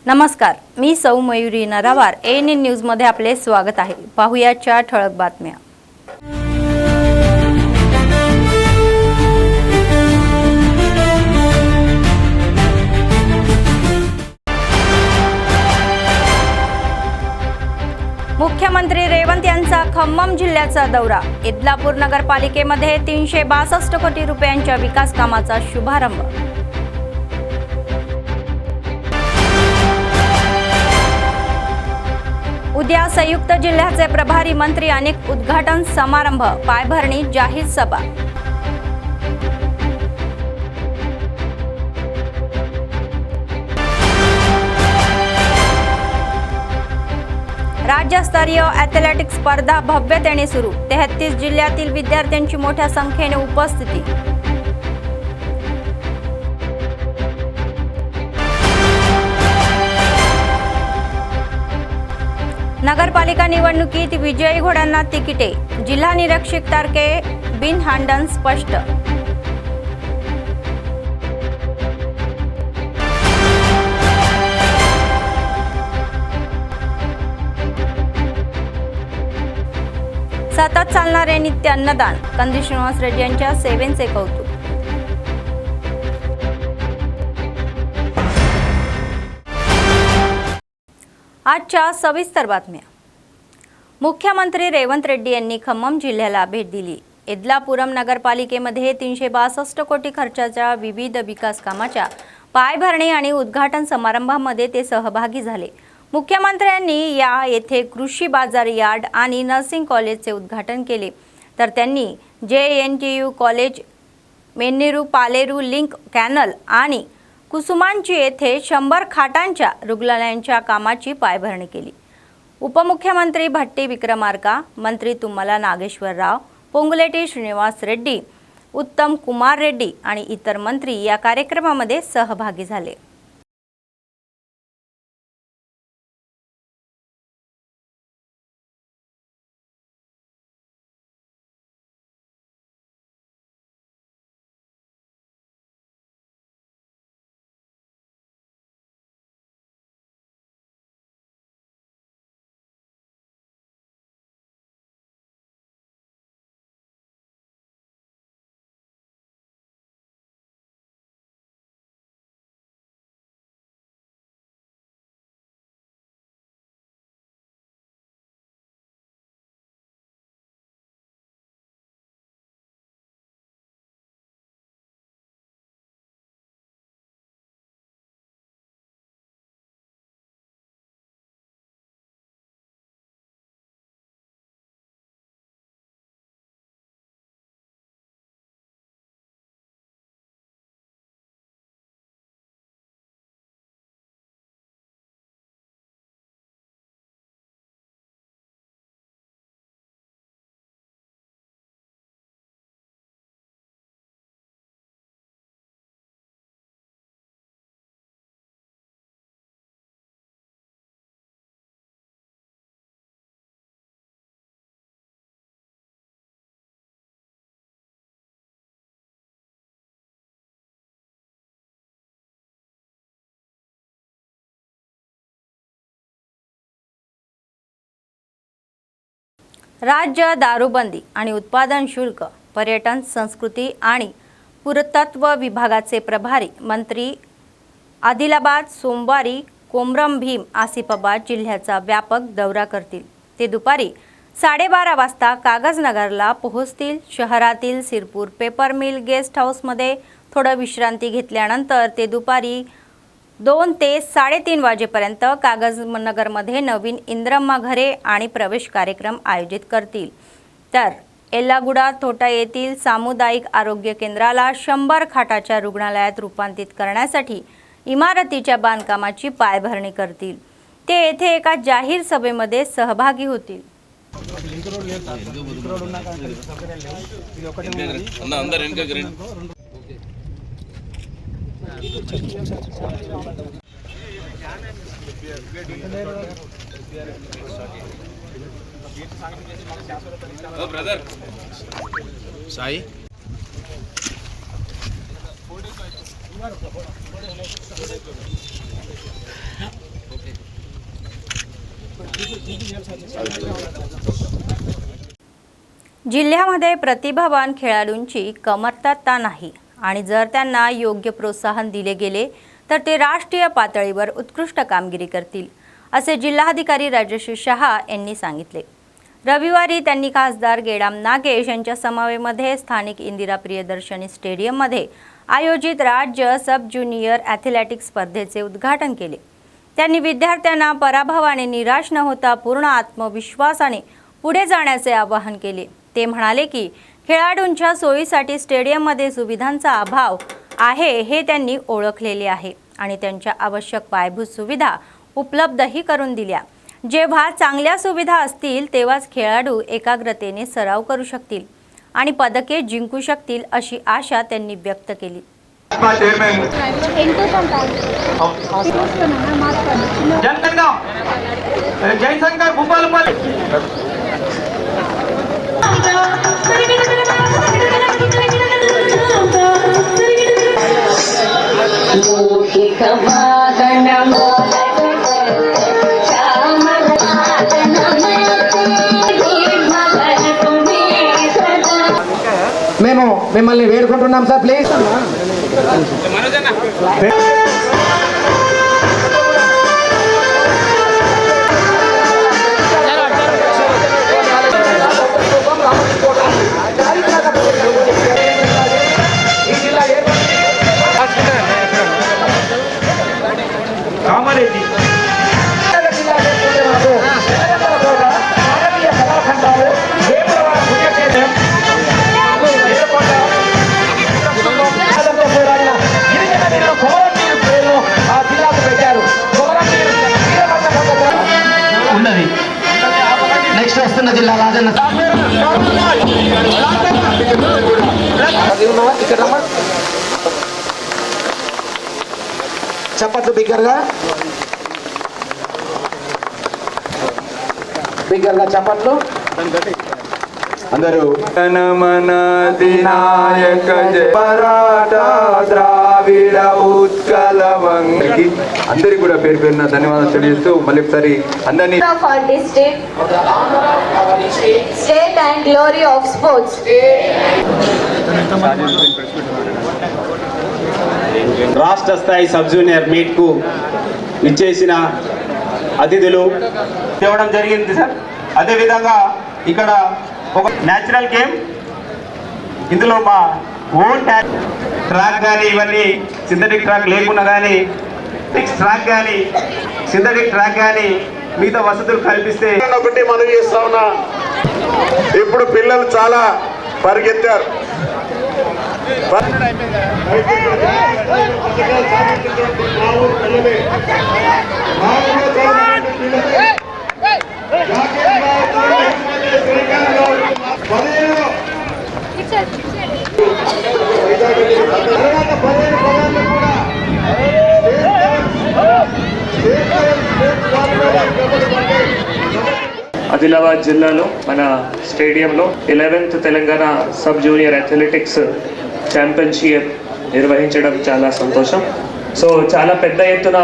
नमस्कार, मी सौ Mayuri नरावार ANN news मध्ये आपले स्वागत आहे। पाहुयाच्या ठळक बातम्या। मुख्यमंत्री रेवंत यांचा खम्मम जिल्ह्याचा दौरा। इदलापूर नगरपालिकेमध्ये 362 कोटी रुपयांच्या विकास कामाचा शुभारंभ। उद्या संयुक्त जिल्ह्याचे प्रभारी मंत्री अनेक उद्घाटन समारंभ, पायभरणी, जाहीर सभा। राज्यस्तरीय ॲथलेटिक्स स्पर्धा भव्यतेने सुरू। 33 जिल्ह्यातील विद्यार्थ्यांची मोठ्या संख्येने उपस्थिती। नगरपालिका निवडणुकीत विजयी घोड्यांना तिकिटे। जिल्हा निरीक्षक तारके बिनहांडन स्पष्ट। सतत चालणारे नित्य अन्नदान, कंदी श्रीनिवास रेड्डी यांच्या सेवेचे कौतुक। आजच्या सविस्तर बातम्या। मुख्यमंत्री रेवंत रेड्डी यांनी खम्मम जिल्ह्याला भेट दिली। इदलापुरम नगरपालिकेमध्ये 362 कोटी खर्चाच्या विविध विकास कामाच्या पायभरणी आणि उद्घाटन समारंभामध्ये ते सहभागी झाले। मुख्यमंत्र्यांनी येथे कृषी बाजार यार्ड आणि नर्सिंग कॉलेजचे उद्घाटन केले, तर त्यांनी JNTU college, मेन्नीरू Paleru link canal आणि कुसुमांची येथे 100 खाटांच्या रुग्णालयांच्या कामाची पायभरणी केली। उपमुख्यमंत्री भट्टी विक्रमार्का, मंत्री तुम्मला नागेश्वर राव, पोंगुलेटी श्रीनिवास रेड्डी, उत्तम कुमार रेड्डी आणि इतर मंत्री या कार्यक्रमामध्ये सहभागी झाले। राज्य दारूबंदी आणि उत्पादन शुल्क, पर्यटन, संस्कृती आणि पुरातत्व विभागाचे प्रभारी मंत्री आदिलाबाद सोमवारी कोमरम भीम आसिफाबाद जिल्ह्याचा व्यापक दौरा करतील। ते दुपारी 12:30 वाजता कागजनगरला पोहोचतील। शहरातील सिरपूर पेपर मिल गेस्ट हाऊसमध्ये थोडं विश्रांती घेतल्यानंतर ते दुपारी 2 ते 3:30 वाजेपर्यंत कागजनगरमध्ये नवीन इंद्रम्मा घरे आणि प्रवेश कार्यक्रम आयोजित करतील। तर येल्लागुडा तोटा येथील सामुदायिक आरोग्य केंद्राला 100 खाटाच्या रुग्णालयात रूपांतरित करण्यासाठी इमारतीच्या बांधकामाची पायभरणी करतील। ते येथे एका जाहीर सभेमध्ये सहभागी होतील। Oh brother, Sai. जिल्ह्यामध्ये प्रतिभावान खेळाडूंची कमतरता नाही आणि जर त्यांना योग्य प्रोत्साहन दिले गेले तर ते राष्ट्रीय पातळीवर उत्कृष्ट कामगिरी करतील, असे जिल्हाधिकारी राजश्री शहा यांनी सांगितले. रविवारी त्यांनी खासदार गेडाम नागेश यांच्या समवेमध्ये स्थानिक इंदिरा प्रियदर्शनी स्टेडियममध्ये आयोजित राज्य सब ज्युनियर ॲथलेटिक्स स्पर्धेचे उद्घाटन केले. त्यांनी विद्यार्थ्यांना पराभवाने निराश न होता पूर्ण आत्मविश्वासाने पुढे जाण्याचे आवाहन केले. ते म्हणाले की खेळाडूंच्या सोयीसाठी स्टेडियममध्ये सुविधांचा अभाव आहे हे त्यांनी ओळखलेले आहे आणि त्यांच्या आवश्यक पायाभूत सुविधा उपलब्धही करून दिल्या. जेव्हा चांगल्या सुविधा असतील तेव्हाच खेळाडू एकाग्रतेने सराव करू शकतील आणि पदके जिंकू शकतील, अशी आशा त्यांनी व्यक्त केली. మేము మిమ్మల్ని వేడుకుంటున్నాం సార్, ప్లీజ్. కామారెడ్డి ఉన్నది. నెక్స్ట్ వస్తున్న జిల్లా రాజన్న. చప్పట్లు బిగ్గరగా చప్పట్లు అందరూ మన దినాయక మరాఠా ద్రావిడ ఉత్కల వంగి అందరికి కూడా పేరు పేరున ధన్యవాదాలు తెలియజేస్తూ మళ్ళీ ఒకసారి అందరినీ state and glory of sports. రాష్ట్ర స్థాయి సబ్ జూనియర్ మీట్కు ఇచ్చేసిన అతిథులు తేవడం జరిగింది సార్. అదేవిధంగా ఇక్కడ ఒక న్యాచురల్ గేమ్, ఇందులో మా ఓన్ ట్రాక్ కానీ ఇవన్నీ సింథటిక్ ట్రాక్ లేకుండా కానీ ఫిక్స్ ట్రాక్ కానీ సింథటిక్ ట్రాక్ కానీ మిగతా వసతులు కల్పిస్తే ఒకటి మనం చేస్తా ఉన్నా. ఇప్పుడు పిల్లలు చాలా పరిగెత్తారు. ఆదిలాబాద్ జిల్లాలో మన స్టేడియంలో 11th Telangana sub junior athletics championship నిర్వహించడం చాలా సంతోషం. సో చాలా పెద్ద ఎత్తున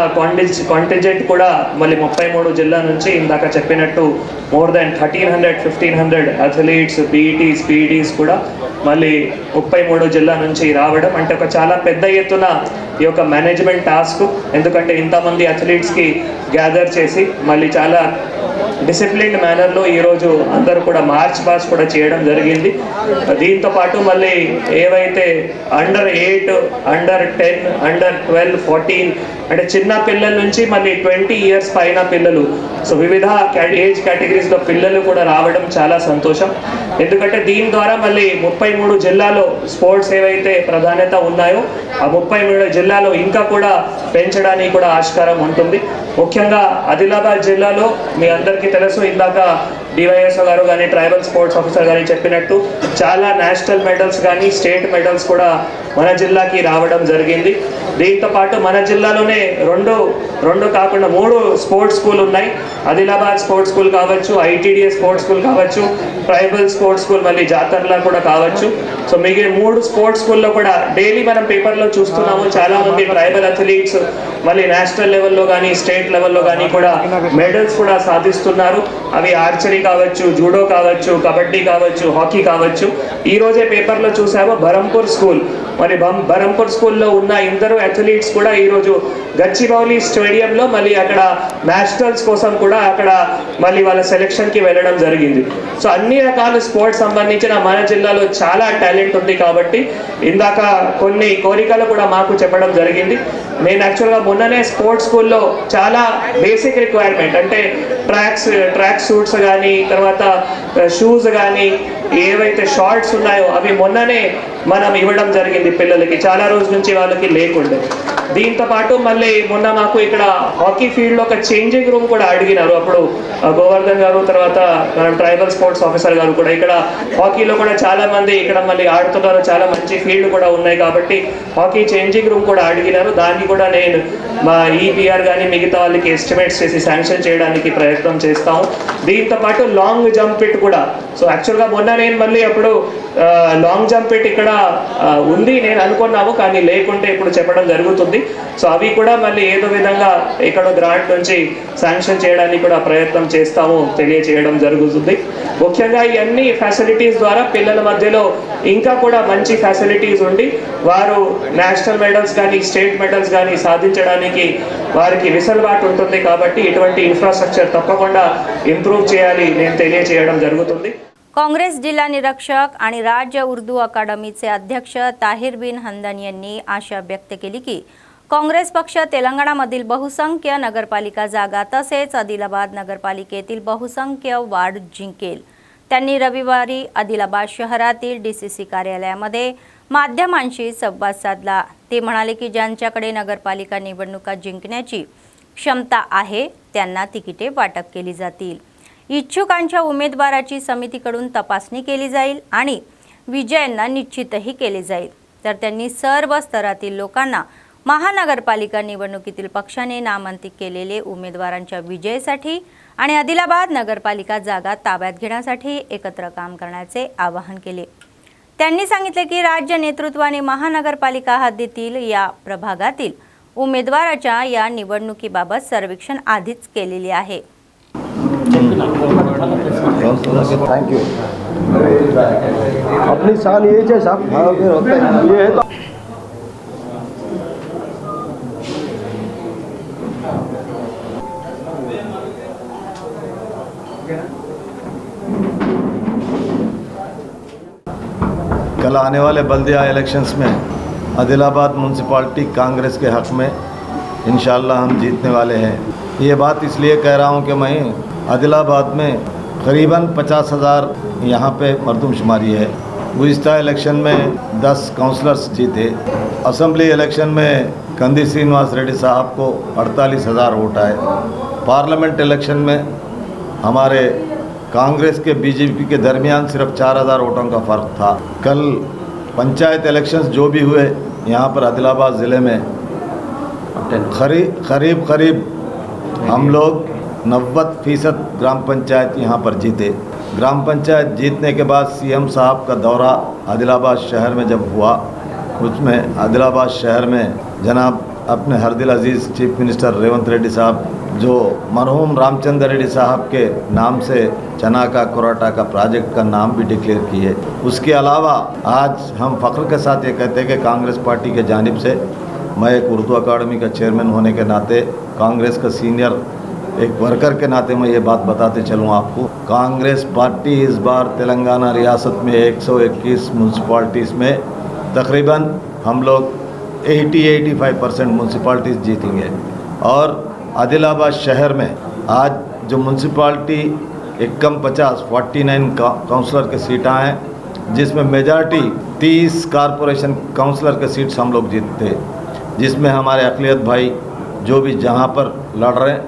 కాంటింజెంట్ కూడా మళ్ళీ 33 జిల్లా నుంచి ఇందాక చెప్పినట్టు మోర్ దాన్ 1300-1500 అథ్లీట్స్, పీఈటీస్, పీఈడీస్ కూడా మళ్ళీ 33 జిల్లా నుంచి రావడం అంటే ఒక చాలా పెద్ద ఎత్తున ఈ యొక్క మేనేజ్మెంట్ టాస్క్. ఎందుకంటే ఇంతమంది అథ్లీట్స్కి గ్యాదర్ చేసి మళ్ళీ చాలా డిసిప్లిన్డ్ మేనర్లో ఈరోజు అందరూ కూడా మార్చ్ పాస్ కూడా చేయడం జరిగింది. దీంతో పాటు మళ్ళీ ఏవైతే అండర్ 8, అండర్ 10, అండర్ 12, 14 అంటే చిన్న పిల్లల నుంచి మళ్ళీ 20 years పైన పిల్లలు, సో వివిధ ఏజ్ కేటగిరీస్లో పిల్లలు కూడా రావడం చాలా సంతోషం. ఎందుకంటే దీని ద్వారా మళ్ళీ 33 జిల్లాలో స్పోర్ట్స్ ఏవైతే ప్రాధాన్యత ఉన్నాయో ఆ 33 జిల్లాలో ఇంకా కూడా పెంచడానికి కూడా ఆస్కారం ఉంటుంది. ముఖ్యంగా ఆదిలాబాద్ జిల్లాలో మీ అందరికీ తెలుసు, ఇందాక డివైఎస్ఓ గారు కానీ ట్రైబల్ స్పోర్ట్స్ ఆఫీసర్ కానీ చెప్పినట్టు చాలా నేషనల్ మెడల్స్ కానీ స్టేట్ మెడల్స్ కూడా మన జిల్లాకి రావడం జరిగింది. దీంతో పాటు మన జిల్లాలోనే రెండు కాకుండా 3 స్పోర్ట్స్ స్కూల్ ఉన్నాయి. ఆదిలాబాద్ స్పోర్ట్స్ స్కూల్ కావచ్చు, ఐటీడీఏ స్పోర్ట్స్ స్కూల్ కావచ్చు, ట్రైబల్ స్పోర్ట్స్ స్కూల్ మళ్ళీ జాతరలా కూడా కావచ్చు. సో మిగిలిన 3 స్పోర్ట్స్ స్కూల్లో కూడా డైలీ మనం పేపర్లో చూస్తున్నాము, చాలా మంది ట్రైబల్ అథ్లీట్స్ మళ్ళీ నేషనల్ లెవెల్లో కానీ స్టేట్ లెవెల్లో కానీ కూడా మెడల్స్ కూడా సాధిస్తున్నారు. అవి ఆర్చరీ కావచ్చు, జూడో కావచ్చు, కబడ్డీ కావచ్చు, హాకీ కావచ్చు. ఈ రోజే పేపర్లో చూసాము బరంపూర్ స్కూల్, మరి బరంపూర్ స్కూల్లో ఉన్న ఇద్దరు అథ్లీట్స్ కూడా ఈరోజు గచ్చిబౌలి స్టేడియంలో మళ్ళీ అక్కడ నేషనల్స్ కోసం కూడా అక్కడ మళ్ళీ వాళ్ళ సెలెక్షన్కి వెళ్ళడం జరిగింది. సో అన్ని రకాల స్పోర్ట్స్ సంబంధించిన మన జిల్లాలో చాలా టాలెంట్ ఉంది. కాబట్టి ఇందాక కొన్ని కోరికలు కూడా మాకు చెప్పడం జరిగింది. నేను యాక్చువల్గా మొన్ననే స్పోర్ట్స్ స్కూల్లో చాలా బేసిక్ రిక్వైర్మెంట్ అంటే ట్రాక్ సూట్స్ కానీ, తర్వాత షూస్ కానీ, ఏవైతే షార్ట్స్ ఉన్నాయో అవి మొన్ననే మనం ఇవ్వడం జరిగింది పిల్లలకి. చాలా రోజుల నుంచి వాళ్ళకి లేకుండే. దీంతో పాటు మళ్ళీ మొన్న మాకు ఇక్కడ హాకీ ఫీల్డ్లో ఒక చేంజింగ్ రూమ్ కూడా అడిగినారు. అప్పుడు గోవర్ధన్ గారు, తర్వాత మన ట్రైబల్ స్పోర్ట్స్ ఆఫీసర్ గారు కూడా ఇక్కడ హాకీలో కూడా చాలా మంది ఇక్కడ మళ్ళీ ఆడుతున్నారు, చాలా మంచి ఫీల్డ్ కూడా ఉన్నాయి. కాబట్టి హాకీ చేంజింగ్ రూమ్ కూడా అడిగినారు. దాన్ని కూడా నేను మా ఈపీఆర్ కానీ మిగతా వాళ్ళకి ఎస్టిమేట్స్ చేసి శాంక్షన్ చేయడానికి ప్రయత్నం చేస్తాము. దీంతో పాటు లాంగ్ జంప్ పిట్ కూడా. సో యాక్చువల్గా మొన్న నేను మళ్ళీ అప్పుడు లాంగ్ జంప్ పిట్ ఇక్కడ ఉంది నేను అనుకున్నాము, కానీ లేకుంటే ఇప్పుడు చెప్పడం జరుగుతుంది. సో అవి కూడా మళ్ళీ ఏదో విధంగా ఎక్కడో గ్రాంట్ నుంచి శాంక్షన్ చేయడానికి కూడా ప్రయత్నం చేస్తాము, తెలియచేయడం జరుగుతుంది. ముఖ్యంగా ఇవన్నీ ఫెసిలిటీస్ ద్వారా పిల్లల మధ్యలో ఇంకా కూడా మంచి ఫెసిలిటీస్ ఉండి వారు నేషనల్ మెడల్స్ కానీ స్టేట్ మెడల్స్ కానీ సాధించడానికి వారికి వెసులుబాటు ఉంటుంది. కాబట్టి ఇటువంటి ఇన్ఫ్రాస్ట్రక్చర్ तपకుండా इंप्रूव చేయాలి నేను తెలియజేయడం జరుగుతుంది. काँग्रेस जिल्हा निरीक्षक आणि राज्य उर्दू अकादमीचे अध्यक्ष ताहिर बिन हंदन यांनी आशा व्यक्त केली की काँग्रेस पक्ष तेलंगणामधील बहुसंख्य नगरपालिका जागा तसेच आदिलाबाद नगरपालिकेतील बहुसंख्य वार्ड जिंकेल. त्यांनी रविवारी आदिलाबाद शहरातील डीसीसी कार्यालयामध्ये माध्यमांशी संवाद साधला. ते म्हणाले की ज्यांच्याकडे नगरपालिका निवडणुका जिंकण्याची क्षमता आहे त्यांना तिकिटे वाटप केली जातील. इच्छुकांच्या उमेदवाराची समितीकडून तपासणी केली जाईल आणि विजयांना निश्चितही केले जाईल. तर त्यांनी सर्व स्तरातील लोकांना महानगरपालिका निवडणुकीतील पक्षाने नामांकित केलेले उमेदवारांच्या विजयासाठी आणि आदिलाबाद नगरपालिका जागा ताब्यात घेण्यासाठी एकत्र काम करण्याचे आवाहन केले. त्यांनी सांगितले की राज्य नेतृत्वाने महानगरपालिका हद्दीतील या प्रभागातील उमेदवाराच्या या निवडणुकीबाबत सर्वेक्षण आधीच केलेले आहे. Thank you. अपनी शान यही है साहब, ये है तो कल आने वाले बल्दिया इलेक्शंस में आदिलाबाद म्यूनसिपाल्टी कांग्रेस के हक़ में इंशाअल्लाह हम जीतने वाले हैं. ये बात इसलिए कह रहा हूँ कि मैं आदिलाबाद में करीबन 50,000 यहाँ पे मरदमशुमारी है. गुज़िश्ता इलेक्शन में 10 काउंसलर्स जीते. असम्बली इलेक्शन में कंदी श्रीनिवास रेड्डी साहब को 48,000 वोट आए. पार्लियामेंट इलेक्शन में हमारे कांग्रेस के बीजेपी के दरमियान सिर्फ 4,000 वोटों का फ़र्क था. कल पंचायत इलेक्शंस जो भी हुए यहाँ पर आदिलाबाद ज़िले में करीब हम लोग 90% ग्राम पंचायत यहाँ पर जीते. ग्राम पंचायत जीतने के बाद सीएम साहब का दौरा आदिलाबाद शहर में जब हुआ, उसमें आदिलाबाद शहर में जनाब अपने हरदिल अजीज़ चीफ मिनिस्टर रेवंत रेड्डी साहब जो मरहूम रामचंद्र रेड्डी साहब के नाम से चनाका कोराटा का प्रोजेक्ट का नाम भी डिक्लेयर किए. उसके अलावा आज हम फ़ख्र के साथ ये कहते हैं कि कांग्रेस पार्टी के जानिब से मैं एक उर्दू अकादमी का चेयरमैन होने के नाते, कांग्रेस का सीनियर एक वर्कर के नाते मैं ये बात बताते चलूँ आपको. कांग्रेस पार्टी इस बार तेलंगाना रियासत में 121 म्यूनसिपाल्टीज़ में तकरीबन हम लोग 80-85% म्यूनसिपाल्टीज़ जीतेंगे. और आदिलाबाद शहर में आज जो म्यूनसिपाल्टी 49 काउंसलर के सीटें हैं, जिसमें मेजॉरिटी 30 कारपोरेशन काउंसलर के सीट्स हम लोग जीतते, जिसमें हमारे अक़लियत भाई जो भी जहाँ पर लड़ रहे हैं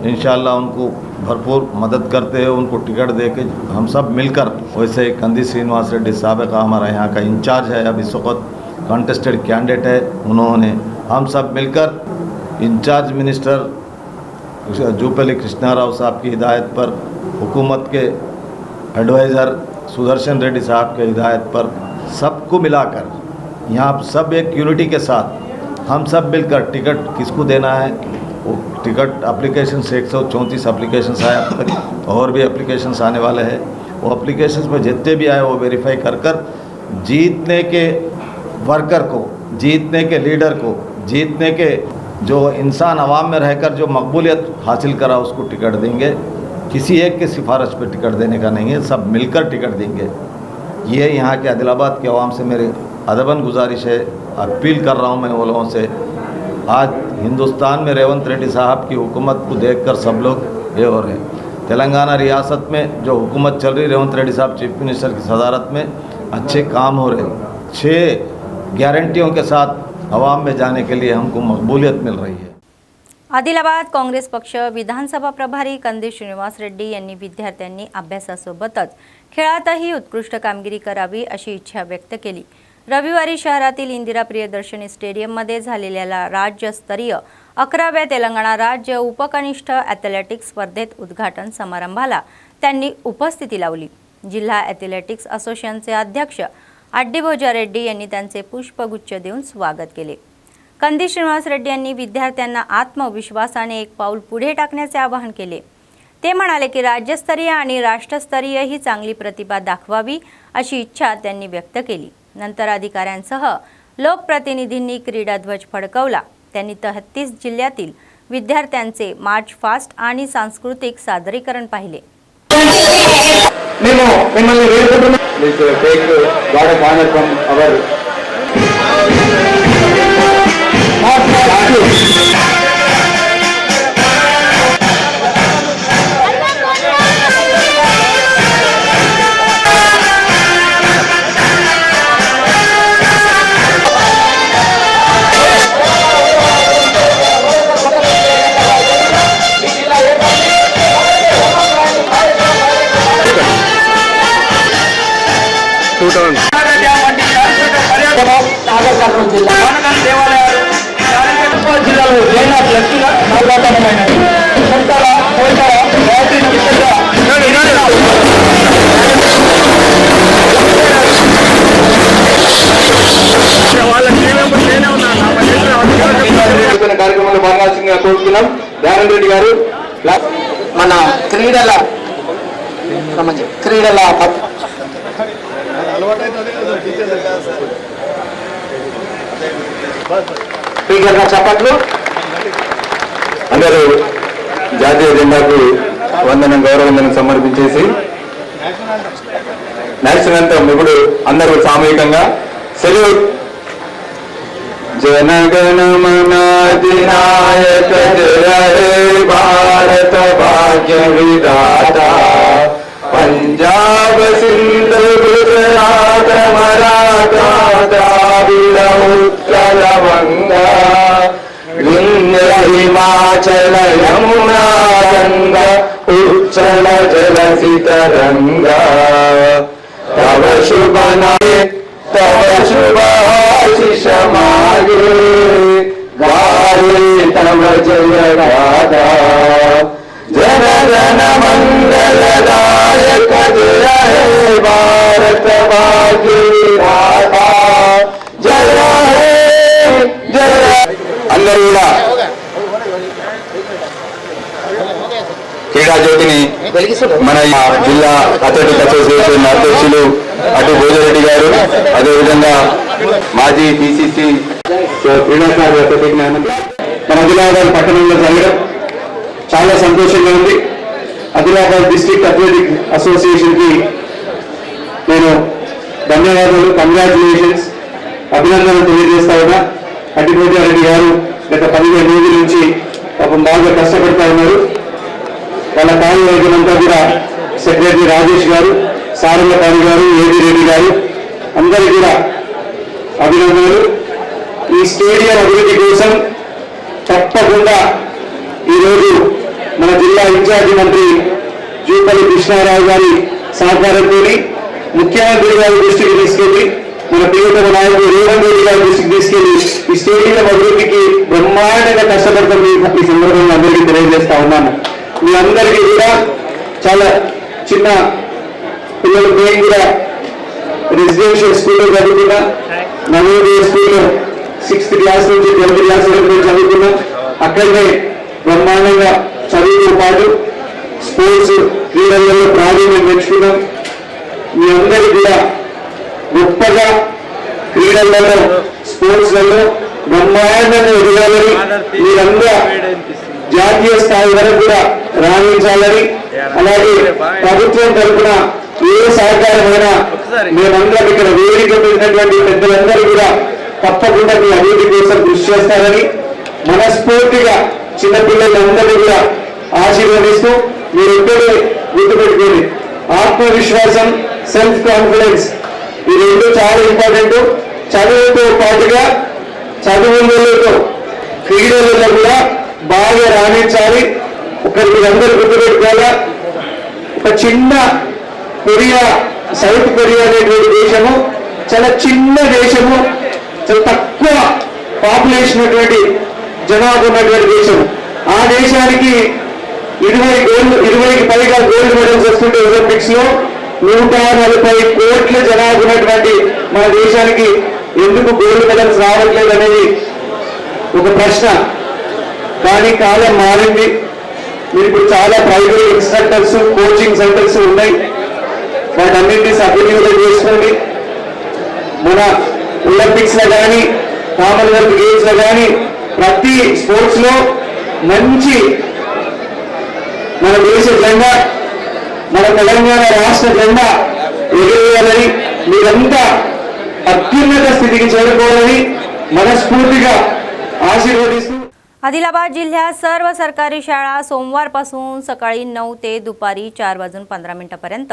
इंशाल्लाह उनको भरपूर मदद करते हैं, उनको टिकट दे के हम सब मिलकर, वैसे कंदी श्रीनिवास रेड्डी साहब का हमारा यहाँ का इंचार्ज है, अब इस वक्त कंटेस्टेड कैंडिडेट है, उन्होंने हम सब मिलकर इंचार्ज मिनिस्टर जूपल्ली कृष्णा राव साहब की हिदायत पर, हुकूमत के एडवाइज़र सुदर्शन रेड्डी साहब के हिदायत पर सबको मिलाकर यहाँ सब एक यूनिटी के साथ हम सब मिलकर टिकट किसको देना है, वो टिकट एप्लीकेशन से 134 एप्लीकेशंस आए अब तक, और भी एप्लीकेशंस आने वाले हैं। वो एप्लीकेशंस में जितने भी आए वो वेरीफाई कर कर जीतने के वर्कर को, जीतने के लीडर को, जीतने के जो इंसान आवाम में रहकर जो मकबूलियत हासिल करा उसको टिकट देंगे। किसी एक के सिफारिश पे टिकट देने का नहीं है, सब मिलकर टिकट देंगे। ये यहाँ के आदिलाबाद के अवाम से मेरी अदबन गुजारिश है, अपील कर रहा हूँ मैं वो लोगों से। आज हिंदुस्तान में रेवंत रेड्डी साहब की हुकूमत को देखकर सब लोग ये हो रहे हैं। तेलंगाना रियासत में जो हुकूमत चल रही, रेवंत रेड्डी साहब चीफ मिनिस्टर की सदारत में अच्छे काम हो रहे हैं। 6 गारंटियों के साथ अवाम में जाने के लिए हमको मकबूलियत मिल रही है। आदिलाबाद काँग्रेस पक्ष विधानसभा प्रभारी कंदी श्रीनिवास रेड्डी यांनी विद्यार्थ्यांनी अभ्यासासोबतच खेळातही उत्कृष्ट कामगिरी करावी अशी इच्छा व्यक्त केली। रविवारी शहरातील इंदिरा प्रियदर्शनी स्टेडियममध्ये झालेल्या राज्यस्तरीय 11व्या तेलंगणा राज्य उपकनिष्ठ ॲथलेटिक्स स्पर्धेत उद्घाटन समारंभाला त्यांनी उपस्थिती लावली। जिल्हा ॲथलेटिक्स असोसिएशनचे अध्यक्ष अड्डीभोजा रेड्डी यांनी त्यांचे पुष्पगुच्छ देऊन स्वागत केले। कंदी श्रीनिवास रेड्डी यांनी विद्यार्थ्यांना आत्मविश्वासाने एक पाऊल पुढे टाकण्याचे आवाहन केले। ते म्हणाले की राज्यस्तरीय आणि राष्ट्रस्तरीय ही चांगली प्रतिभा दाखवावी अशी इच्छा त्यांनी व्यक्त केली। नंतर अधिकाऱ्यांसह लोकप्रतिनिधींनी क्रीडा ध्वज फडकवला। त्यांनी 33 जिल्ह्यातील विद्यार्थ्यांचे मार्च फास्ट आणि सांस्कृतिक सादरीकरण पाहिले। కార్యక్రమంలో భాగంగా కోరుతున్నాం। ధ్యానంద్ రెడ్డి గారు మన క్రీడల స్పీకర్గా చప్పట్లు। అందరూ జాతీయ జెండాకు గౌరవందనం సమర్పించేసి నేషనల్ యాంథమ్ ఇప్పుడు అందరూ సామూహికంగా సెల్యూట్। जनगण मन अधिनायक जय हे भारत भाग्य विधाता, पंजाब सिंध गुजरात मराठा द्राविड़ उत्कल गंगा, विंध्य हिमाचल यमुना गंगा उच्चल जलधि तरंगा, तव शुभ नामे तव शुभ आशीष मागे, गाये तव जय गाथा, जन जन मंगलदायक जय हे भारत भाग्य विधाता, जय हे जय। అందరూ కూడా క్రీడా జ్యోతిని మన జిల్లా అథ్లెటిక్ అసోసియేషన్ అధ్యక్షులు అటు భోజరెడ్డి గారు, అదేవిధంగా మాజీ పిసిసి క్రీడాకారులు అథ్లెటిక్ మన ఆదిలాబాద్ పట్టణంలో జరగడం చాలా సంతోషంగా ఉంది। ఆదిలాబాద్ డిస్ట్రిక్ట్ అథ్లెటిక్ అసోసియేషన్ కి నేను ధన్యవాదాలు, కంగ్రాచులేషన్స్, అభినందనలు తెలియజేస్తా ఉన్నా। అడ్డిభోజా రెడ్డి గారు గత 15 రోజుల నుంచి పాపం బాగా కష్టపడతా ఉన్నారు। వాళ్ళ కార్యవర్గమంతా కూడా సెక్రటరీ రాజేష్ గారు, సారంగపాణి గారు, ఏబి రెడ్డి గారు అందరికీ కూడా అభినందనలు। ఈ స్టేడియం అభివృద్ధి కోసం తప్పకుండా ఈరోజు మన జిల్లా ఇన్ఛార్జి మంత్రి జూపల్లి కృష్ణారావు గారి సహకారంతో ముఖ్యమంత్రి గారి దృష్టికి తీసుకెళ్లి మన ప్రియతమ నాయకుడు రేవంత్ రెడ్డి గారి దృష్టికి తీసుకెళ్లి ఈ స్టేడియం అభివృద్ధికి బ్రహ్మాండంగా కష్టపడతాం ఈ సందర్భంగా అందరికీ తెలియజేస్తా ఉన్నాను. మీ అందరికీ కూడా చాలా చిన్న పిల్లలు, నేను కూడా రెసిడెన్షియల్ స్కూల్లో చదువుకున్నా, నవోదయ స్కూల్లో 6th క్లాస్ నుంచి 12th క్లాస్ వరకు నేను చదువుకున్నా. అక్కడనే బ్రహ్మాండంగా చదువుతో పాటు స్పోర్ట్స్ క్రీడలలో ప్రావీణ్యం పెంచుకున్నాం. మీ అందరికీ కూడా గొప్పగా క్రీడలలో స్పోర్ట్స్లలో బ్రహ్మాండంగా ఎదగాలని, మీరందరూ జాతీయ స్థాయి వరకు కూడా రాణించాలని, అలాగే ప్రభుత్వం తరఫున ఏ సహకారమైనా మేమందరం ఇక్కడ వేదిక పెట్టినటువంటి పెద్దలందరూ కూడా తప్పకుండా మీ అభివృద్ధి కోసం కృషి చేస్తారని మనస్ఫూర్తిగా చిన్నపిల్లలందరినీ కూడా ఆశీర్వదిస్తూ మీరు ఎక్కడే గుర్తుపెట్టుకోండి. ఆత్మవిశ్వాసం, సెల్ఫ్ కాన్ఫిడెన్స్ ఈ రెండు చాలా ఇంపార్టెంట్. చదువుతో పాటుగా చదువులతో క్రీడలలో కూడా బాగా రాణించాలి. ఒకరికి అందరూ గుర్తుపెట్టుకోవాలా, ఒక చిన్న కొరియా, సౌత్ కొరియా అనేటువంటి దేశము చాలా చిన్న దేశము, చాలా తక్కువ పాపులేషన్ ఉన్నటువంటి జనాభా ఉన్నటువంటి దేశం. ఆ దేశానికి 20కి పైగా గోల్డ్ మెడల్స్ వస్తుంటే ఒలింపిక్స్ లో 140 కోట్ల జనాభా ఉన్నటువంటి మన దేశానికి ఎందుకు గోల్డ్ మెడల్స్ రావట్లేదు అనేది ఒక ప్రశ్న. కానీ కాలం మారింది. మీరు ఇప్పుడు చాలా ప్రైవేట్ ఇన్స్ట్రక్టర్స్, కోచింగ్ సెంటర్స్ ఉన్నాయి. వాటన్నింటినీ సద్వినియోగం చేసుకోండి. మన ఒలింపిక్స్ లో కానీ, కామన్వెల్త్ గేమ్స్ లో కానీ ప్రతి స్పోర్ట్స్ లో మంచి మన దేశ జెండా, మన తెలంగాణ రాష్ట్ర జెండా ఎగిరేయాలని, మీరంతా అత్యున్నత స్థితికి చేరుకోవాలని మనస్ఫూర్తిగా आशीर्वदिस्तू. आदिलाबाद जिल्ह्यात सर्व सरकारी शाळा सोमवारपासून सकाळी 9 ते दुपारी 4:15पर्यंत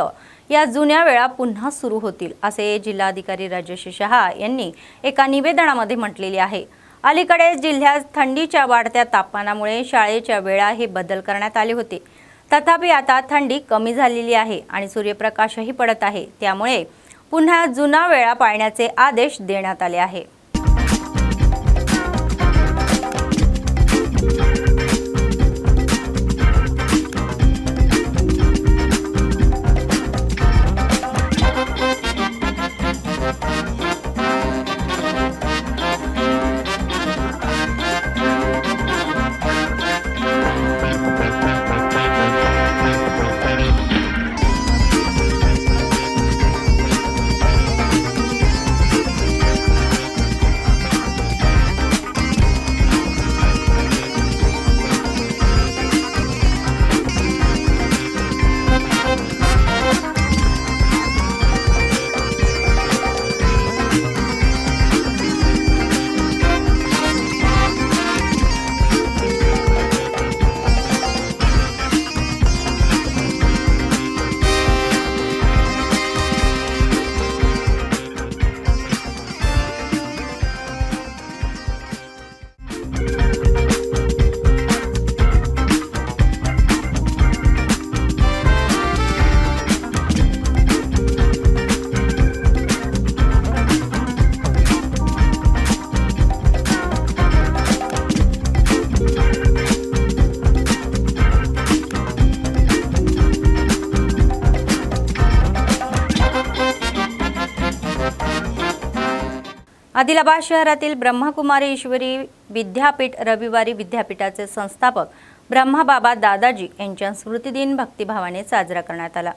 या जुन्या वेळा पुन्हा सुरू होतील असे जिल्हाधिकारी राजेश शहा यांनी एका निवेदनामध्ये म्हटलेले आहे. अलीकडेच जिल्ह्यात थंडीच्या वाढत्या तापमानामुळे शाळेच्या वेळा हे बदल करण्यात आले होते. तथापि आता थंडी कमी झालेली आहे आणि सूर्यप्रकाशही पडत आहे. त्यामुळे पुन्हा जुना वेळा पाळण्याचे आदेश देण्यात आले आहे. आदिलाबाद शहरातील ब्रह्मकुमारी ईश्वरी विद्यापीठ रविवारी विद्यापीठाचे संस्थापक ब्रह्माबाबा दादाजी यांचा स्मृतिदिन भक्तिभावाने साजरा करण्यात आला.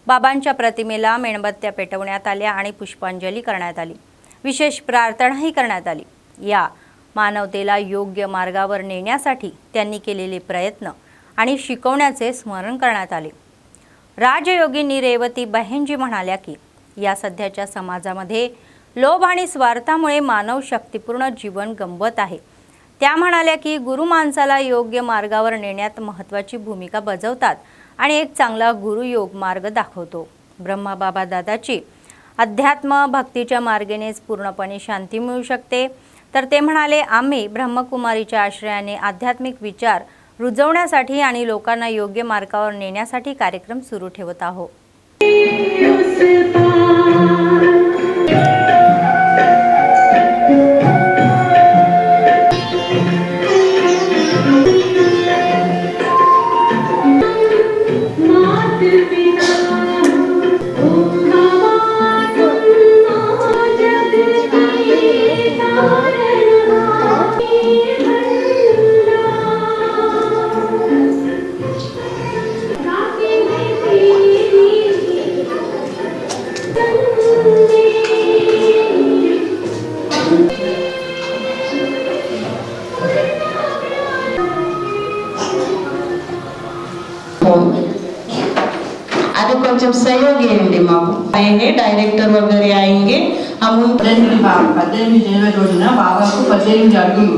बाबांच्या प्रतिमेला मेणबत्त्या पेटवण्यात आल्या आणि पुष्पांजली करण्यात आली. विशेष प्रार्थनाही करण्यात आली. या मानवतेला योग्य मार्गावर नेण्यासाठी त्यांनी केलेले प्रयत्न आणि शिकवण्याचे स्मरण करण्यात आले. राजयोगिनी रेवती बहेनजी म्हणाल्या की या सध्याच्या समाजामध्ये लोभ आणि स्वार्थामुळे मानव शक्तिपूर्ण जीवन गमवत आहे. त्या म्हणाल्या की गुरु माणसाला योग्य मार्गावर नेण्यात महत्त्वाची भूमिका बजावतात आणि एक चांगला गुरुयोग मार्ग दाखवतो. ब्रह्माबाबा दादाची अध्यात्म भक्तीच्या मार्गानेच पूर्णपणे शांती मिळू शकते. तर ते म्हणाले, आम्ही ब्रह्मकुमारीच्या आश्रयाने आध्यात्मिक विचार रुजवण्यासाठी आणि लोकांना योग्य मार्गावर नेण्यासाठी कार्यक्रम सुरू ठेवत आहोत. అది కొంచెం సహయోగి అండి మాకు ఆయనే డైరెక్టర్ వగేరే ఆएंगे हम 18 జనవరి రోజున బాబాకు 18 అడుగులు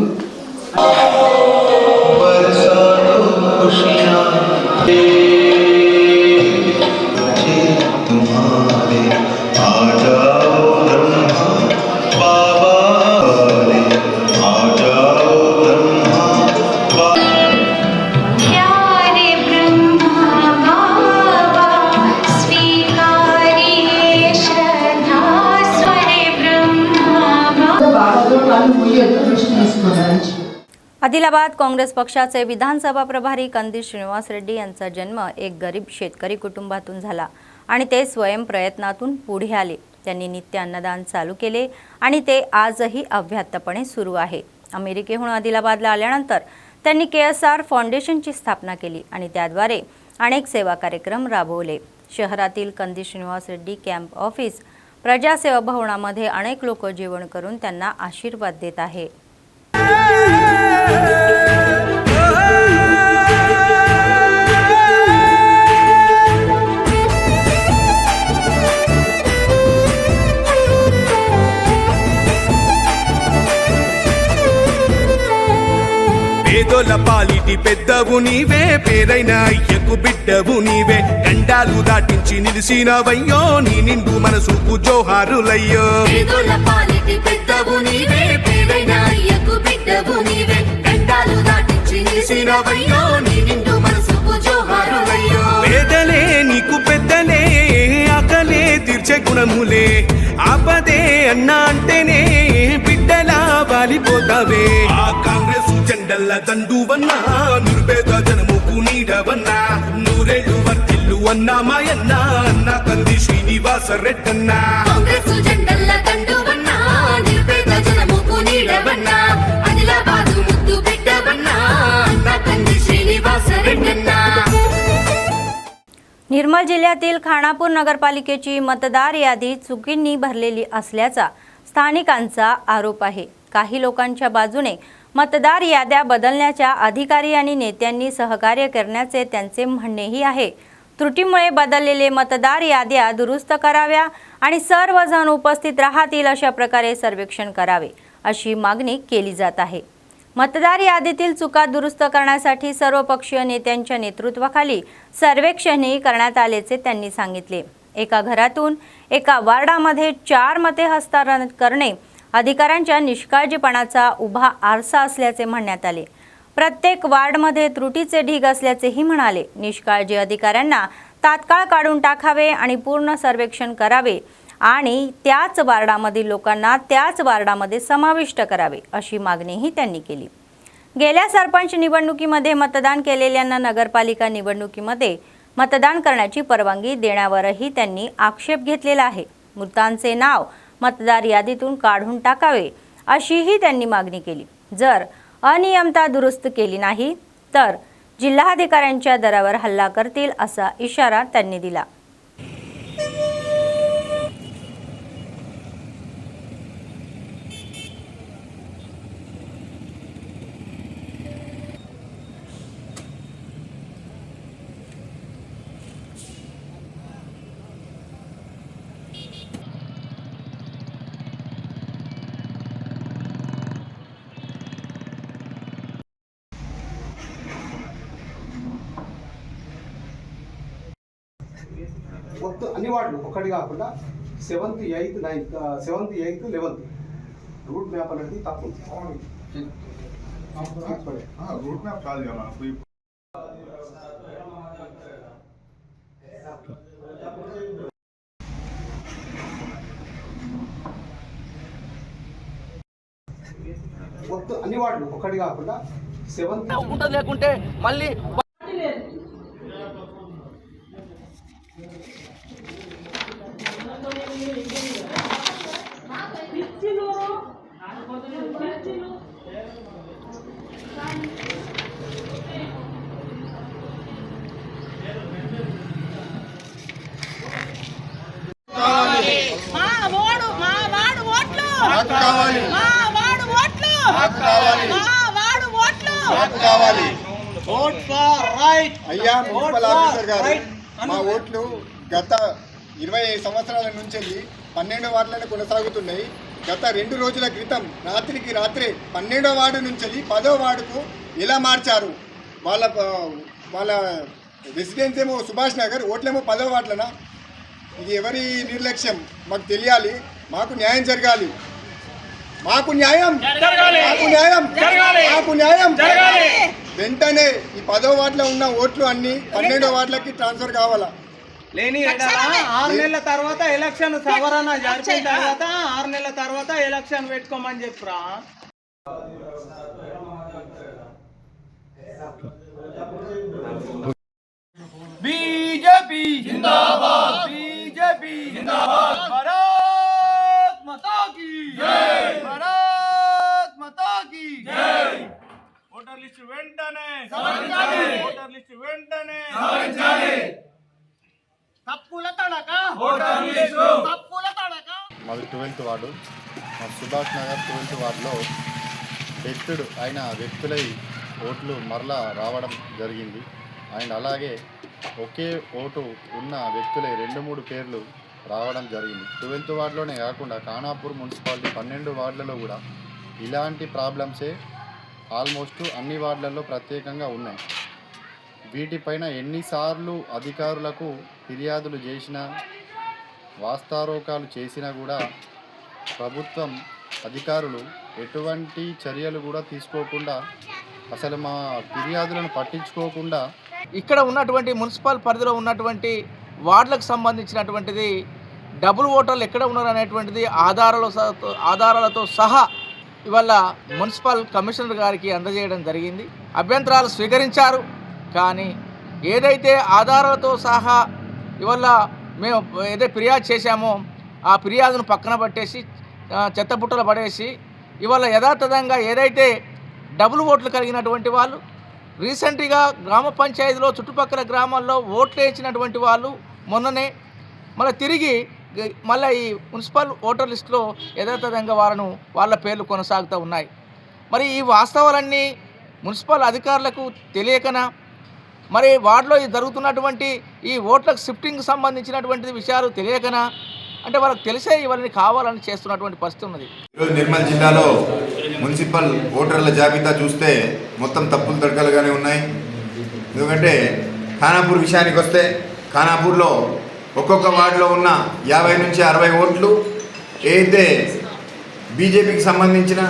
आदिलाबाद काँग्रेस पक्षाचे विधानसभा प्रभारी कंदील श्रीनिवास रेड्डी यांचा जन्म एक गरीब शेतकरी कुटुंबातून झाला आणि ते स्वयं प्रयत्नातून पुढे आले. त्यांनी नित्य अन्नदान चालू केले आणि ते आजही अव्याहतपणे सुरू आहे. अमेरिकेहून आदिलाबादला आल्यानंतर त्यांनी KSR फाउंडेशनची स्थापना केली आणि त्याद्वारे अनेक सेवा कार्यक्रम राबवले. शहरातील कंदील श्रीनिवास रेड्डी कॅम्प ऑफिस प्रजासेवा भवनामध्ये अनेक लोक जेवण करून त्यांना आशीर्वाद देत आहे. పేదోల పాలిటి పెద్దవు నీవే, పేరైన అయ్యకు బిడ్డవు నీవే, గండాలు దాటించి నిలిసినవయ్యో, నీ నిండు మనసుకు జోహారులయ్యో. పేదోల పాలిటి పెద్దవు నీవే, పేరైన అయ్యకు బిడ్డవు నీవే, గండాలు దాటించి నిలిసినవయ్యో, నీ నిండు మనసుకు జోహారులయ్యో. పేదలే నీకు పెద్దలే, ఆకలే తీర్చే గుణములే, ఆపదే అన్నా అంటేనే బిడ్డలా వాలిపోతావే. ఆ కాంగ్రెస్ జెండల్ల దండువన్నా, నిరుపేద జనముకు నీడవన్నా, నూరేళ్ళు వర్తిల్లు అన్నా మాయన్నా, అన్న కంది శ్రీనివాస రెడ్డన్నా. కాంగ్రెస్ జెండల్ల దండువన్నా, నిరుపేద జనముకు నీడవన్నా, ఆదిలాబాదు ముద్దు బిడ్డవన్నా, అన్న కంది శ్రీనివాస రెడ్డన్నా. निर्मल जिल्ह्यातील खानापूर नगरपालिकेची मतदार यादी चुकीने भरलेली असल्याचा स्थानिकांचा आरोप आहे. काही लोकांच्या बाजूने मतदार याद्या बदलण्याच्या अधिकारी आणि नेत्यांनी सहकार्य करण्याचे त्यांचे म्हणणेही आहे. त्रुटीमुळे बदललेले मतदार याद्या दुरुस्त कराव्या आणि सर्वजण उपस्थित राहतील अशा प्रकारे सर्वेक्षण करावे अशी मागणी केली जात आहे. मतदार यादीतील चुका दुरुस्त करण्यासाठी सर्वपक्षीय नेत्यांच्या नेतृत्वाखाली सर्वेक्षणही करण्यात आल्याचे त्यांनी सांगितले. एका घरातून एका वार्डामध्ये 4 मते हस्तांतरण करणे अधिकाऱ्यांच्या निष्काळजीपणाचा उभा आरसा असल्याचे म्हणण्यात आले. प्रत्येक वार्डमध्ये त्रुटीचे ढीग असल्याचेही म्हणाले. निष्काळजी अधिकाऱ्यांना तात्काळ काढून टाकावे आणि पूर्ण सर्वेक्षण करावे आणि त्याच वार्डामधील लोकांना त्याच वार्डामध्ये समाविष्ट करावे अशी मागणीही त्यांनी केली. गेल्या सरपंच निवडणुकीमध्ये मतदान केलेल्यांना नगरपालिका निवडणुकीमध्ये मतदान करण्याची परवानगी देण्यावरही त्यांनी आक्षेप घेतलेला आहे. मृतांचे नाव मतदार यादीतून काढून टाकावे अशीही त्यांनी मागणी केली. जर अनियमितता दुरुस्त केली नाही तर जिल्हाधिकाऱ्यांच्या दरावर हल्ला करतील असा इशारा त्यांनी दिला. మొత్తం అన్ని వార్డులు ఒకటి కాకుండా 7th 8th 9th 7th 8th 11th route map అనేది తప్పు రూట్ మ్యాప్ కాదు కదా. అన్ని వార్డులు ఒకటి కాకుండా 7th లేకుంటే మళ్ళీ అయ్యా మున్సిపల్ ఆఫీసర్ గారు, మా ఓట్లు గత 25 సంవత్సరాల నుంచి 12వ వార్డులను కొనసాగుతున్నాయి. గత 2 రోజుల క్రితం రాత్రికి రాత్రే 12వ వార్డు నుంచి 10వ వార్డుకు ఎలా మార్చారు? వాళ్ళ రెసిడెన్స్ ఏమో సుభాష్ నగర్, ఓట్లేమో 10వ వార్డులనా? ఇది ఎవరి నిర్లక్ష్యం మాకు తెలియాలి. మాకు న్యాయం జరగాలి. మాకు న్యాయం వెంటనే ఈ 10వ వార్డులో ఉన్న ఓట్లు అన్ని 12వ వార్డులకి ట్రాన్స్ఫర్ కావాలా? లేని 6 నెలల తర్వాత ఎలక్షన్ సవరణ జరిపిన తర్వాత 6 నెలల తర్వాత ఎలక్షన్ పెట్టుకోమని చెప్పురా. బీజేపీ జిందాబాద్, బీజేపీ జిందాబాద్, భారత్ మాతా కీ జై, భారత్ మాతా కీ జై. ఓటర్ లిస్ట్ వెంటనే సవరించాలి, ఓటర్ లిస్ట్ వెంటనే సవరించాలి. తప్పుల తడక ఓటర్ లిస్ట్, తప్పుల తడక. మాది 12వ వార్డు. మా సుభాష్ నగర్ 12వ వార్డులో డెత్డ్ అయిన వ్యక్తులై ఓట్లు మరలా రావడం జరిగింది. అండ్ అలాగే ఒకే ఓటు ఉన్న వ్యక్తులే 2-3 పేర్లు రావడం జరిగింది. 12వ వార్డులోనే కాకుండా ఖానాపూర్ మున్సిపాలిటీ 12 వార్డులలో కూడా ఇలాంటి ప్రాబ్లమ్సే ఆల్మోస్ట్ అన్ని వార్డులలో ప్రత్యేకంగా ఉన్నాయి. వీటిపైన ఎన్నిసార్లు అధికారులకు ఫిర్యాదులు చేసినా, వాస్తారోకాలు చేసినా కూడా ప్రభుత్వం అధికారులు ఎటువంటి చర్యలు కూడా తీసుకోకుండా, అసలు మా ఫిర్యాదులను పట్టించుకోకుండా ఇక్కడ ఉన్నటువంటి మున్సిపల్ పరిధిలో ఉన్నటువంటి వార్డులకు సంబంధించినటువంటిది డబుల్ ఓటర్లు ఎక్కడ ఉన్నారు అనేటువంటిది ఆధారాలతో సహా ఇవాళ మున్సిపల్ కమిషనర్ గారికి అందజేయడం జరిగింది. అభ్యంతరాలు స్వీకరించారు. కానీ ఏదైతే ఆధారాలతో సహా ఇవాళ మేము ఏదైతే ఫిర్యాదు చేశామో ఆ ఫిర్యాదును పక్కన పట్టేసి చెత్తబుట్టలు పడేసి ఇవాళ యథాతథంగా ఏదైతే డబుల్ ఓట్లు కలిగినటువంటి వాళ్ళు రీసెంట్గా గ్రామ పంచాయతీలో చుట్టుపక్కల గ్రామాల్లో ఓట్లు వేయించినటువంటి వాళ్ళు మొన్ననే మళ్ళీ తిరిగి మళ్ళీ ఈ మున్సిపల్ ఓటర్ లిస్టులో యథాతథంగా వాళ్ళ పేర్లు కొనసాగుతూ ఉన్నాయి. మరి ఈ వాస్తవాలన్నీ మున్సిపల్ అధికారులకు తెలియకనా, మరి వార్డులో జరుగుతున్నటువంటి ఈ ఓట్లకు షిఫ్టింగ్కి సంబంధించినటువంటి విషయాలు తెలియకనా, అంటే వాళ్ళకి తెలిసే ఇవన్నీ కావాలని చేస్తున్నటువంటి పరిస్థితి ఉన్నది. ఈరోజు నిర్మల్ జిల్లాలో మున్సిపల్ ఓటర్ల జాబితా చూస్తే మొత్తం తప్పులు తడకలుగానే ఉన్నాయి. ఎందుకంటే ఖానాపూర్ విషయానికి వస్తే ఖానాపూర్లో ఒక్కొక్క వార్డులో ఉన్న 50 నుంచి 60 ఓట్లు ఏదైతే బీజేపీకి సంబంధించిన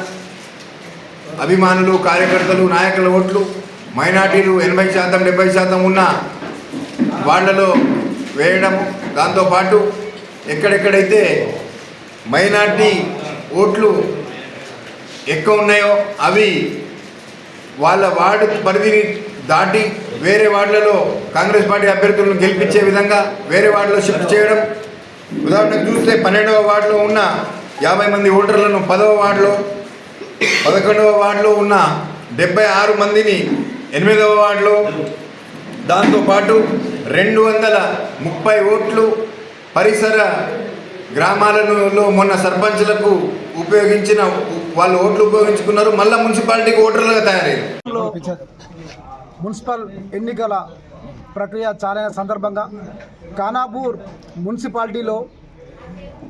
అభిమానులు, కార్యకర్తలు, నాయకుల ఓట్లు, మైనార్టీలు 80% 70% ఉన్న వార్డులలో వేయడం, దాంతోపాటు ఎక్కడెక్కడైతే మైనార్టీ ఓట్లు ఎక్కువ ఉన్నాయో అవి వాళ్ళ వార్డు పరిధిని దాటి వేరే వార్డులలో కాంగ్రెస్ పార్టీ అభ్యర్థులను గెలిపించే విధంగా వేరే వార్డులో షిఫ్ట్ చేయడం. ఉదాహరణకు చూస్తే 12వ వార్డులో ఉన్న 50 మంది ఓటర్లను 10వ వార్డులో, 11వ వార్డులో ఉన్న 76 మందిని 8వ వార్డులో, దాంతోపాటు 230 ఓట్లు పరిసర గ్రామాలలో మొన్న సర్పంచ్లకు ఉపయోగించిన వాళ్ళు ఓట్లు ఉపయోగించుకున్నారు. మళ్ళీ మున్సిపాలిటీకి ఓటర్లుగా తయారయ్యారు. మున్సిపల్ ఎన్నికల ప్రక్రియ చాలైన సందర్భంగా ఖానాపూర్ మున్సిపాలిటీలో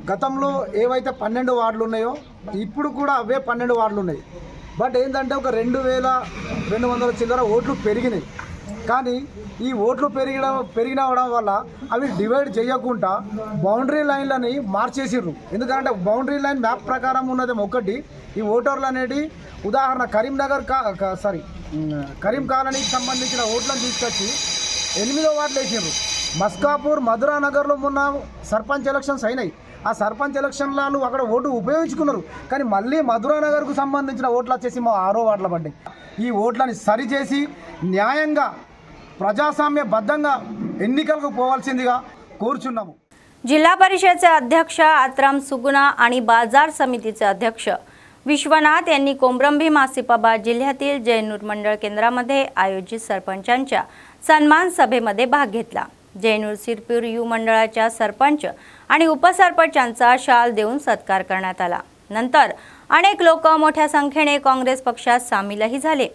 గతంలో ఏవైతే 12 వార్డులు ఉన్నాయో ఇప్పుడు కూడా అవే 12 వార్డులు ఉన్నాయి. బట్ ఏంటంటే ఒక 2200 చిల్లర ఓట్లు పెరిగినాయి. కానీ ఈ ఓట్లు పెరిగినవడం వల్ల అవి డివైడ్ చేయకుండా బౌండరీ లైన్లని మార్చేసిర్రు. ఎందుకంటే బౌండరీ లైన్ మ్యాప్ ప్రకారం ఉన్నది ఒకటి. ఈ ఓటర్లు అనేది ఉదాహరణ కరీం కాలనీకి సంబంధించిన ఓట్లను తీసుకొచ్చి 8వ వార్డులు వేసిర్రు. మస్కాపూర్, మధురానగర్లో మొన్న సర్పంచ్ ఎలక్షన్స్ అయినాయి. ఆ సర్పంచ్ ఎలక్షన్లలో అక్కడ ఓటు ఉపయోగించుకున్నారు, కానీ మళ్ళీ మధురానగర్కు సంబంధించిన ఓట్లు వచ్చేసి మా 6వ వార్డులో పడ్డాయి. ఈ ఓట్లని సరిచేసి న్యాయంగా ప్రజాస్వామ్యబద్ధంగా ఎన్నికలకు పోవాల్సిందిగా కోరుచున్నాము. जिल्हा परिषदेचे अध्यक्ष आत्राम सुगुणा आणि बाजार समितीचे अध्यक्ष विश्वनाथ यांनी कोमरंभी मासिपाबाद जिल्ह्यातील जयनूर मंडळ केंद्रामध्ये आयोजित सरपंचांच्या सन्मान सभेमध्ये भाग घेतला. जयनूर सिरपूर यू मंडळाच्या सरपंच आणि उपसरपंचांचा शाल देऊन सत्कार करण्यात आला. नंतर अनेक लोक मोठ्या संख्येने काँग्रेस पक्षात सामीलही झाले.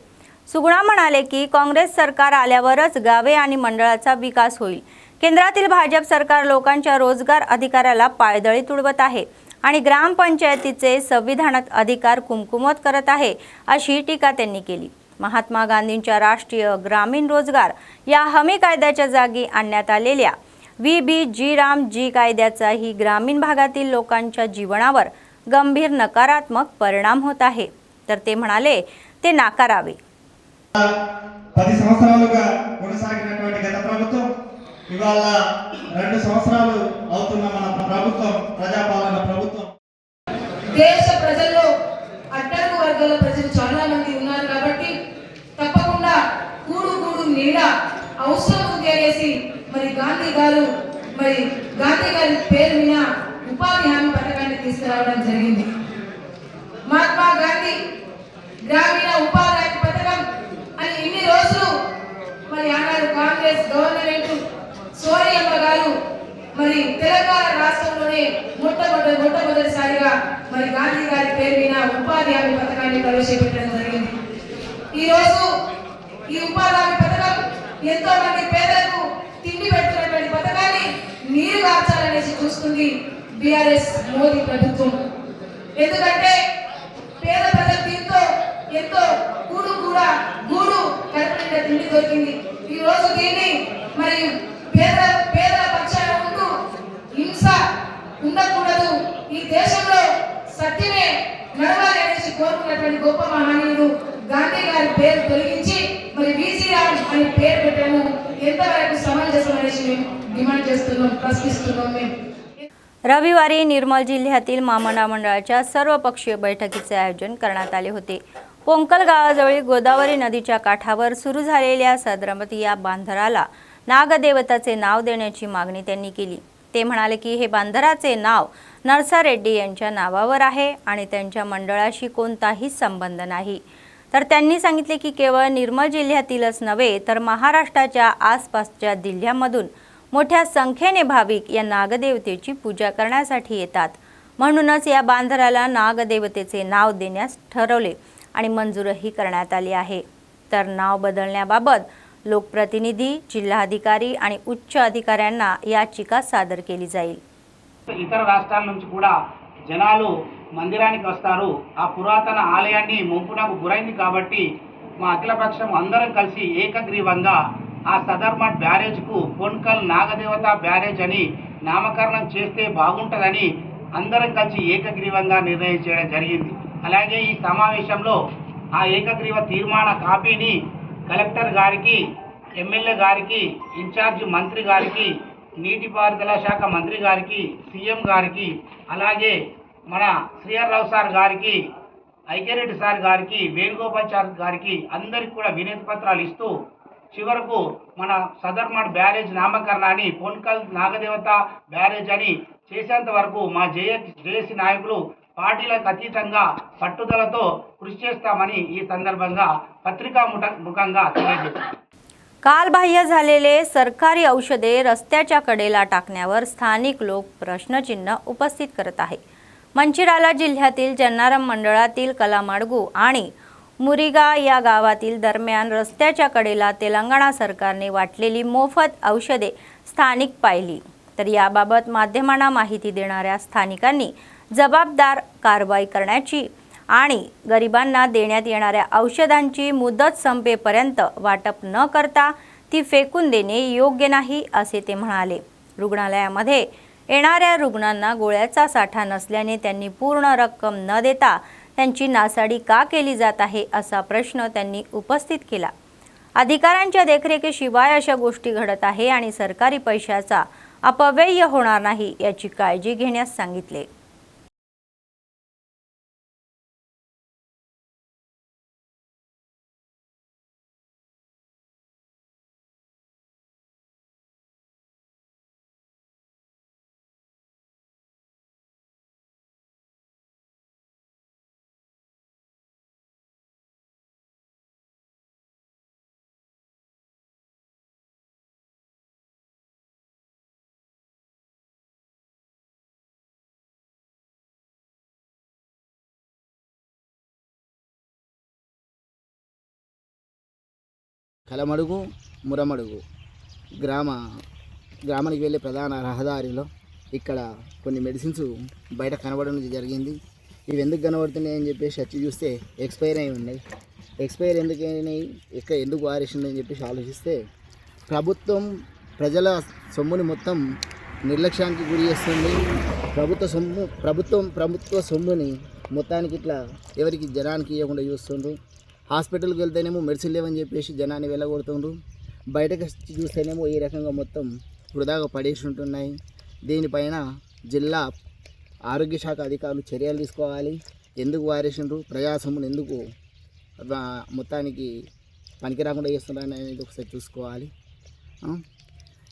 सुगुणा म्हणाले की काँग्रेस सरकार आल्यावरच गावे आणि मंडळाचा विकास होईल. केंद्रातील भाजप सरकार लोकांच्या रोजगार अधिकाराला पायदळी तुडवत आहे आणि ग्रामपंचायतीचे संविधानात अधिकार कुमकुमत करत आहे, अशी टीका त्यांनी केली. महात्मा गांधींच्या राष्ट्रीय ग्रामीण रोजगार या हमी कायद्याच्या जागी आणण्यात आलेल्या VBG-रामजी कायद्याचाही ग्रामीण भागातील लोकांच्या जीवनावर गंभीर नकारात्मक परिणाम होत आहे, तर ते म्हणाले ते नाकारावे. 10 సంవత్సరాలుగా కొనసాగినటువంటి గత ప్రభుత్వం ఇవాళ 2 సంవత్సరాలు అవుతున్న మన ప్రభుత్వం ప్రజాపాలన ప్రభుత్వం. దేశ ప్రజల్లో అట్టడుగు వర్గాల ప్రజలు చాలా మంది ఉన్నారు కాబట్టి తప్పకుండా కూడు నీడ అవసరం తెలిసి మరి గాంధీ గారి పేరు మీద ఉపాధి హామీ పథకాన్ని తీసుకురావడం జరిగింది. మహాత్మా గాంధీ గ్రామీణ ఉపాధి హామీ పథకం అని ఇన్ని రోజులు మరి ఆనాడు కాంగ్రెస్ గవర్నమెంట్ సోనియమ్మ గారు మరి తెలంగాణ రాష్ట్రంలోనే మొట్టమొదటిసారిగా మరి గాంధీ గారి పేరు మీద ఉపాధి హామీ పథకాన్ని ప్రవేశపెట్టడం జరిగింది. ఈ రోజు ఈ ఉపాధి హామీ పథకం ఎంతో మంది పేదలకు తిండి పెడుతున్నటువంటి పథకాన్ని నీరు కార్చాలనేసి చూస్తుంది బీఆర్ఎస్ మోదీ ప్రభుత్వం. ఎందుకంటే పేద ప్రజలు దీంతో ఎంతో గూడు కడుపు నిండా తిండి దొరికింది. ఈ రోజు దీన్ని మరి పేదల పక్షాన ఉంటూ హింస ఉండకూడదు, ఈ దేశంలో సత్యమే నడవాలి అనేసి కోరుకున్నటువంటి గొప్ప మహనీయుడు గాంధీ గారి పేరు తొలగించి మరి VG-రామ్ అని పేరు పెట్టాము. ఎంతవరకు సమంజసం అనేసి మేము డిమాండ్ చేస్తున్నాం, ప్రశ్నిస్తున్నాం. మేము रविवारी निर्मल जिल्ह्यातील मामंडा मंडळाच्या सर्वपक्षीय बैठकीचे आयोजन करण्यात आले होते. पोंकल गावाजवळील गोदावरी नदीच्या काठावर सुरू झालेल्या सदरमती या बांधराला नागदेवताचे नाव देण्याची मागणी त्यांनी केली. ते म्हणाले की हे बांधराचे नाव नरसा रेड्डी यांच्या नावावर आहे आणि त्यांच्या मंडळाशी कोणताही संबंध नाही. तर त्यांनी सांगितले की केवळ निर्मल जिल्ह्यातीलच नव्हे तर महाराष्ट्राच्या आसपासच्या जिल्ह्यांमधून मोठ्या संख्येने भाविक या नागदेवतेची पूजा करण्यासाठी येतात. म्हणूनच या बांधराला नागदेवतेचे नाव देण्यास ठरवले आणि मंजूरही करण्यात आली आहे. तर नाव बदलण्याबाबत लोकप्रतिनिधी, जिल्हाधिकारी आणि उच्च अधिकाऱ्यांना याचिका सादर केली जाईल. ఇతర రాష్ట్రాల నుంచి కూడా జనాలు మందిరానికి వస్తారు. ఆ పురాతన ఆలయాన్ని ముంపునకు గురైంది కాబట్టి మా అఖిలపక్షం అందరం కలిసి ఏకగ్రీవంగా ఆ సదర్మట్ బ్యారేజ్కు పొన్కల్ నాగదేవత బ్యారేజ్ అని నామకరణం చేస్తే బాగుంటుందని అందరం కలిసి ఏకగ్రీవంగా నిర్ణయం చేయడం జరిగింది. అలాగే ఈ సమావేశంలో ఆ ఏకగ్రీవ తీర్మాన కాపీని కలెక్టర్ గారికి, ఎమ్మెల్యే గారికి, ఇన్ఛార్జ్ మంత్రి గారికి, నీటిపారుదల శాఖ మంత్రి గారికి, సీఎం గారికి, అలాగే మన శ్రీహర్ రావు సార్ గారికి, ఐక్యరెడ్డి సార్ గారికి, వేణుగోపాల్ సార్ గారికి అందరికి కూడా వినతి పత్రాలు ఇస్తూ చివరకు మన సదర్మట్ బ్యారేజ్ నామకరణాన్ని పొన్కల్ నాగదేవత బ్యారేజ్ అని చేసేంత వరకు మా జేఏసీ నాయకులు పార్టీలకు అతీతంగా పట్టుదలతో కృషి చేస్తామని ఈ సందర్భంగా పత్రికా ముఖంగా తెలియజేశారు. कालबाह्य झालेले सरकारी औषधे रस्त्याच्या कडेला टाकण्यावर स्थानिक लोक प्रश्नचिन्ह उपस्थित करत आहे. मंचिराला जिल्ह्यातील जन्नारम मंडळातील कलामाडगू आणि मुरिगा या गावातील दरम्यान रस्त्याच्या कडेला तेलंगणा सरकारने वाटलेली मोफत औषधे स्थानिक पाहिली. तर याबाबत माध्यमांना माहिती देणाऱ्या स्थानिकांनी जबाबदार कारवाई करण्याची आणि गरिबांना देण्यात येणाऱ्या औषधांची मुदत संपेपर्यंत वाटप न करता ती फेकून देणे योग्य नाही, असे ते म्हणाले. रुग्णालयामध्ये येणाऱ्या रुग्णांना गोळ्याचा साठा नसल्याने त्यांनी पूर्ण रक्कम न देता त्यांची नासाडी का केली जात आहे, असा प्रश्न त्यांनी उपस्थित केला. अधिकाऱ्यांच्या देखरेखीशिवाय अशा गोष्टी घडत आहे आणि सरकारी पैशाचा अपव्यय होणार नाही याची काळजी घेण्यास सांगितले. కలమడుగు మురమడుగు గ్రామానికి వెళ్ళే ప్రధాన రహదారిలో ఇక్కడ కొన్ని మెడిసిన్స్ బయట కనబడడం జరిగింది. ఇవి ఎందుకు కనబడుతున్నాయని చెప్పేసి వచ్చి చూస్తే ఎక్స్పైర్ అయి ఉన్నాయి. ఎక్స్పైర్ ఎందుకు అయినాయి, ఎందుకు వారేసిందని చెప్పేసి ఆలోచిస్తే ప్రభుత్వం ప్రజల సొమ్ముని మొత్తం నిర్లక్ష్యానికి గురి చేస్తుంది. ప్రభుత్వ సొమ్ముని మొత్తానికి ఇట్లా ఎవరికి జనానికి ఇవ్వకుండా చూస్తుండ్రు. హాస్పిటల్కి వెళ్తేనేమో మెడిసిన్ లేవని చెప్పేసి జనాన్ని వెళ్ళగొడుతుండ్రు. బయటకు చూస్తేనేమో ఈ రకంగా మొత్తం వృధాగా పడేసి ఉంటున్నాయి. దీనిపైన జిల్లా ఆరోగ్య శాఖ అధికారులు చర్యలు తీసుకోవాలి. ఎందుకు వారేసిండ్రు, ప్రజా సొమ్మును ఎందుకు మొత్తానికి పనికి రాకుండా చేస్తున్నారు అనేది ఒకసారి చూసుకోవాలి.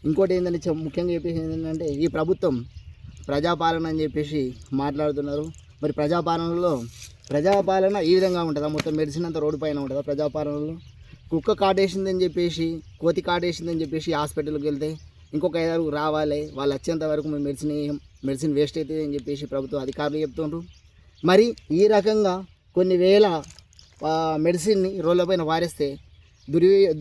ఇంకోటి ఏంటంటే ముఖ్యంగా చెప్పేసి ఏంటంటే ఈ ప్రభుత్వం ప్రజాపాలన అని చెప్పేసి మాట్లాడుతున్నారు. మరి ప్రజాపాలన ఈ విధంగా ఉంటుందా? మొత్తం మెడిసిన్ అంతా రోడ్డు పైన ఉంటుందా? ప్రజాపాలనలో కుక్క కాటేసిందని చెప్పేసి, కోతి కాటేసిందని చెప్పేసి హాస్పిటల్కి వెళ్తే ఇంకొక 5 రావాలి, వాళ్ళు వచ్చేంత వరకు మేము మెడిసిన్ వేస్ట్ అవుతుంది అని చెప్పేసి ప్రభుత్వ అధికారులు చెప్తుండ్రు. మరి ఈ రకంగా కొన్ని వేల మెడిసిన్ని రోడ్లపైన వారేస్తే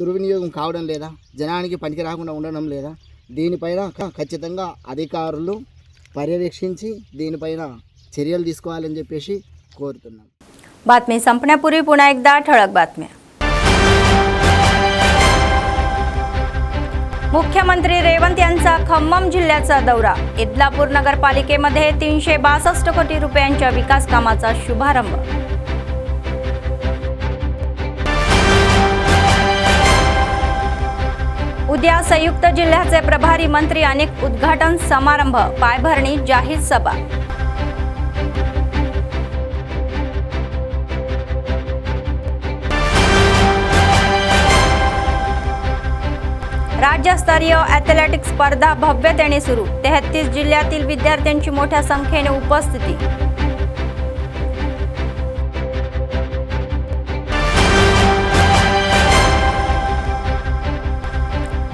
దుర్వినియోగం కావడం లేదా? జనానికి పనికి రాకుండా ఉండడం లేదా? దీనిపైన ఖచ్చితంగా అధికారులు పర్యవేక్షించి దీనిపైన चर्यలు తీసుకోవాలని చెప్పేసి కోరుతున్నాం. बातमी संपण्यापूर्वी पुन्हा एकदा ठळक बातम्या. मुख्यमंत्री रेवंत यांचा खम्मम जिल्ह्याचा दौरा. इदलापूर नगरपालिकेमध्ये 362 कोटी रुपयांच्या विकास कामाचा शुभारंभ. उद्या संयुक्त जिल्ह्याचे प्रभारी मंत्री अनेक उद्घाटन समारंभ, पायभरणी, जाहीर सभा. राज्यस्तरीय ॲथलेटिक्स स्पर्धा भव्यतेने सुरू. 33 जिल्ह्यातील विद्यार्थ्यांची मोठ्या संख्येने उपस्थिती.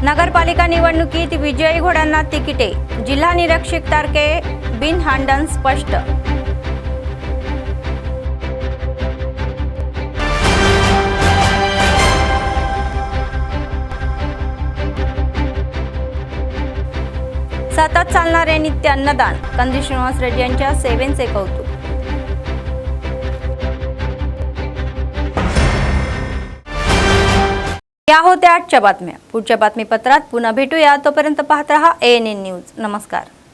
नगरपालिका निवडणुकीत विजयी घोड्यांना तिकिटे. जिल्हा निरीक्षक तारके बिनहांडन स्पष्ट. सतत चालणारे नित्य अन्नदान. कंदी श्रीनिवास रेड्डी यांच्या सेवेचे कौतुक. या होत्या आजच्या बातम्या. पुढच्या बातमीपत्रात पुन्हा भेटूया. तोपर्यंत पाहत रहा ANN न्यूज. नमस्कार.